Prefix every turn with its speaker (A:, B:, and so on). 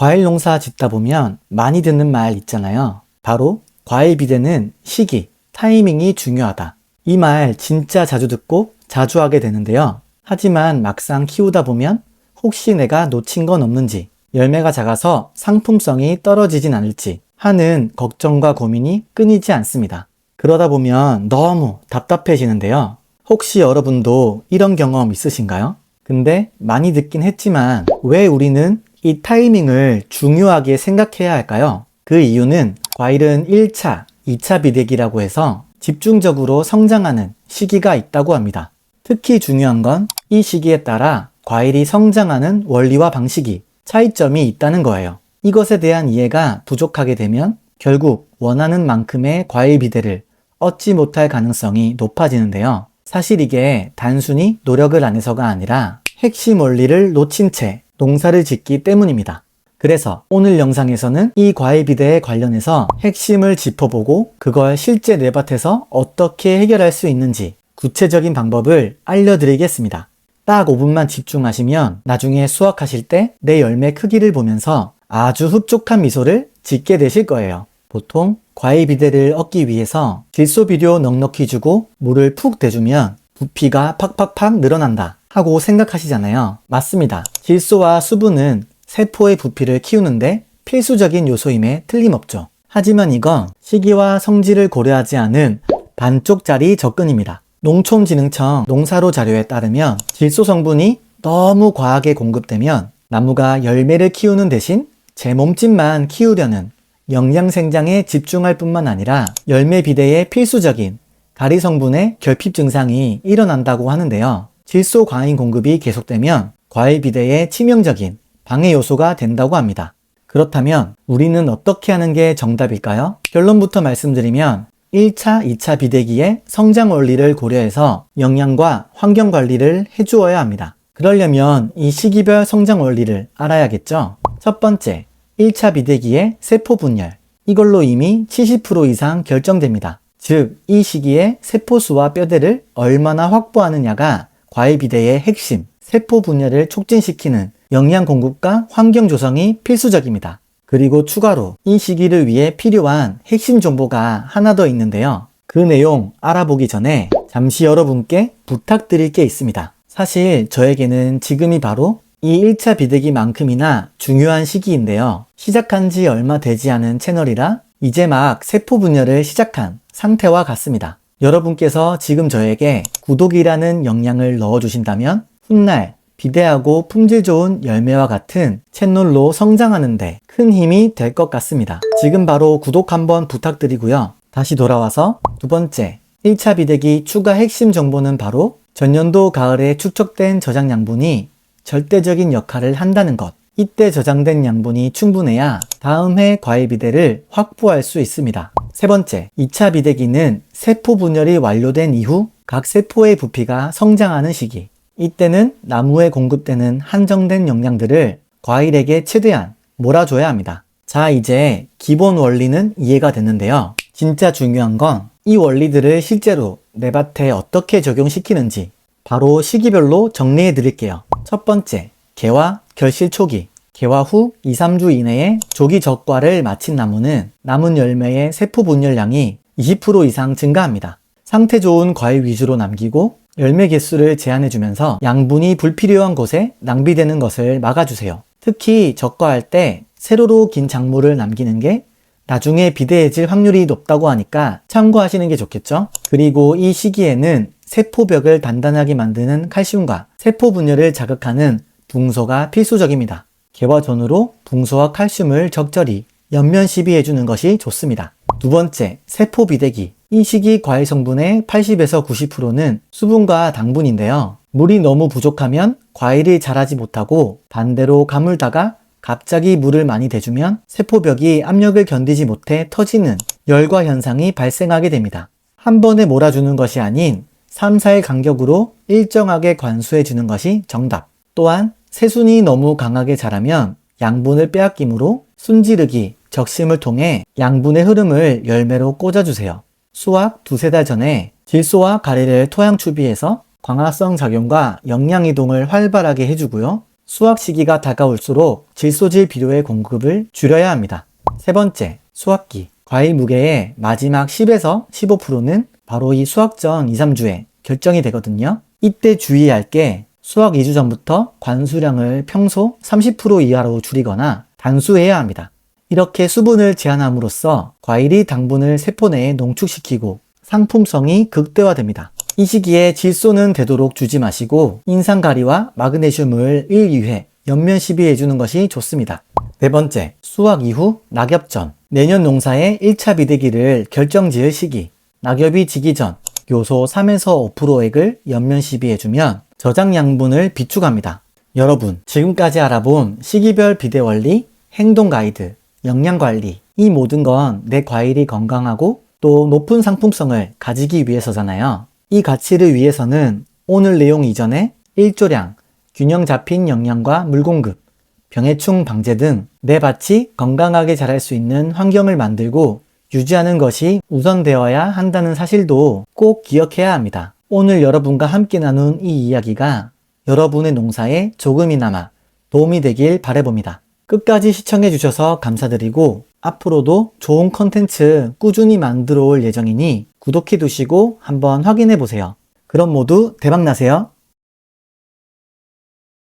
A: 과일 농사 짓다 보면 많이 듣는 말 있잖아요. 바로 과일 비대는 시기, 타이밍이 중요하다. 이 말 진짜 자주 듣고 자주 하게 되는데요. 하지만 막상 키우다 보면 혹시 내가 놓친 건 없는지, 열매가 작아서 상품성이 떨어지진 않을지 하는 걱정과 고민이 끊이지 않습니다. 그러다 보면 너무 답답해지는데요. 혹시 여러분도 이런 경험 있으신가요? 근데 많이 듣긴 했지만 왜 우리는 이 타이밍을 중요하게 생각해야 할까요? 그 이유는 과일은 1차, 2차 비대기라고 해서 집중적으로 성장하는 시기가 있다고 합니다. 특히 중요한 건 이 시기에 따라 과일이 성장하는 원리와 방식이 차이점이 있다는 거예요. 이것에 대한 이해가 부족하게 되면 결국 원하는 만큼의 과일 비대를 얻지 못할 가능성이 높아지는데요. 사실 이게 단순히 노력을 안 해서가 아니라 핵심 원리를 놓친 채 농사를 짓기 때문입니다. 그래서 오늘 영상에서는 이 과일 비대에 관련해서 핵심을 짚어보고 그걸 실제 내 밭에서 어떻게 해결할 수 있는지 구체적인 방법을 알려드리겠습니다. 딱 5분만 집중하시면 나중에 수확하실 때 내 열매 크기를 보면서 아주 흡족한 미소를 짓게 되실 거예요. 보통 과일 비대를 얻기 위해서 질소 비료 넉넉히 주고 물을 푹 대주면 부피가 팍팍팍 늘어난다 하고 생각하시잖아요. 맞습니다. 질소와 수분은 세포의 부피를 키우는데 필수적인 요소임에 틀림없죠. 하지만 이건 시기와 성질을 고려하지 않은 반쪽짜리 접근입니다. 농촌진흥청 농사로 자료에 따르면 질소 성분이 너무 과하게 공급되면 나무가 열매를 키우는 대신 제 몸집만 키우려는 영양 생장에 집중할 뿐만 아니라 열매 비대의 필수적인 가리 성분의 결핍 증상이 일어난다고 하는데요. 질소 과잉 공급이 계속되면 과일 비대의 치명적인 방해 요소가 된다고 합니다. 그렇다면 우리는 어떻게 하는 게 정답일까요? 결론부터 말씀드리면 1차, 2차 비대기의 성장 원리를 고려해서 영양과 환경 관리를 해주어야 합니다. 그러려면 이 시기별 성장 원리를 알아야겠죠? 첫 번째, 1차 비대기의 세포 분열. 이걸로 이미 70% 이상 결정됩니다. 즉, 이 시기에 세포수와 뼈대를 얼마나 확보하느냐가 과일 비대의 핵심, 세포 분열을 촉진시키는 영양 공급과 환경 조성이 필수적입니다. 그리고 추가로 이 시기를 위해 필요한 핵심 정보가 하나 더 있는데요. 그 내용 알아보기 전에 잠시 여러분께 부탁드릴 게 있습니다. 사실 저에게는 지금이 바로 이 1차 비대기만큼이나 중요한 시기인데요. 시작한 지 얼마 되지 않은 채널이라 이제 막 세포 분열을 시작한 상태와 같습니다. 여러분께서 지금 저에게 구독이라는 영향을 넣어주신다면 훗날 비대하고 품질 좋은 열매와 같은 채널로 성장하는데 큰 힘이 될 것 같습니다. 지금 바로 구독 한번 부탁드리고요. 다시 돌아와서 두 번째, 1차 비대기 추가 핵심 정보는 바로 전년도 가을에 축적된 저장 양분이 절대적인 역할을 한다는 것. 이때 저장된 양분이 충분해야 다음 해 과일 비대를 확보할 수 있습니다. 세 번째, 2차 비대기는 세포 분열이 완료된 이후 각 세포의 부피가 성장하는 시기. 이때는 나무에 공급되는 한정된 영양들을 과일에게 최대한 몰아줘야 합니다. 자, 이제 기본 원리는 이해가 됐는데요. 진짜 중요한 건 이 원리들을 실제로 내 밭에 어떻게 적용시키는지 바로 시기별로 정리해 드릴게요. 첫 번째, 개화 결실 초기. 개화 후 2-3주 이내에 조기 적과를 마친 나무는 남은 열매의 세포 분열량이 20% 이상 증가합니다. 상태 좋은 과일 위주로 남기고 열매 개수를 제한해주면서 양분이 불필요한 곳에 낭비되는 것을 막아주세요. 특히 적과할 때 세로로 긴 작물을 남기는 게 나중에 비대해질 확률이 높다고 하니까 참고하시는 게 좋겠죠? 그리고 이 시기에는 세포벽을 단단하게 만드는 칼슘과 세포 분열을 자극하는 붕소가 필수적입니다. 개화 전후로 붕소와 칼슘을 적절히 연면 시비해주는 것이 좋습니다. 두 번째, 세포 비대기. 이 시기 과일 성분의 80에서 90%는 수분과 당분인데요. 물이 너무 부족하면 과일이 자라지 못하고 반대로 가물다가 갑자기 물을 많이 대주면 세포벽이 압력을 견디지 못해 터지는 열과 현상이 발생하게 됩니다. 한 번에 몰아주는 것이 아닌 3-4일 간격으로 일정하게 관수해주는 것이 정답. 또한 새순이 너무 강하게 자라면 양분을 빼앗기므로 순지르기, 적심을 통해 양분의 흐름을 열매로 꽂아주세요. 수확 2-3달 전에 질소와 가리를 토양 추비해서 광합성 작용과 영양 이동을 활발하게 해주고요. 수확 시기가 다가올수록 질소질 비료의 공급을 줄여야 합니다. 세 번째, 수확기. 과일 무게의 마지막 10에서 15%는 바로 이 수확 전 2, 3주에 결정이 되거든요. 이때 주의할 게 수확 2주 전부터 관수량을 평소 30% 이하로 줄이거나 단수해야 합니다. 이렇게 수분을 제한함으로써 과일이 당분을 세포 내에 농축시키고 상품성이 극대화됩니다. 이 시기에 질소는 되도록 주지 마시고 인산가리와 마그네슘을 1, 2회 연면 시비해주는 것이 좋습니다. 네 번째, 수확 이후 낙엽 전. 내년 농사의 1차 비대기를 결정지을 시기. 낙엽이 지기 전 요소 3에서 5%액을 연면 시비해주면 저장 양분을 비축합니다. 여러분, 지금까지 알아본 시기별 비대 원리, 행동 가이드, 영양 관리, 이 모든 건 내 과일이 건강하고 또 높은 상품성을 가지기 위해서잖아요. 이 가치를 위해서는 오늘 내용 이전에 일조량, 균형 잡힌 영양과 물 공급, 병해충 방제 등 내 밭이 건강하게 자랄 수 있는 환경을 만들고 유지하는 것이 우선되어야 한다는 사실도 꼭 기억해야 합니다. 오늘 여러분과 함께 나눈 이 이야기가 여러분의 농사에 조금이나마 도움이 되길 바라봅니다. 끝까지 시청해 주셔서 감사드리고 앞으로도 좋은 컨텐츠 꾸준히 만들어 올 예정이니 구독해 두시고 한번 확인해 보세요. 그럼 모두 대박 나세요.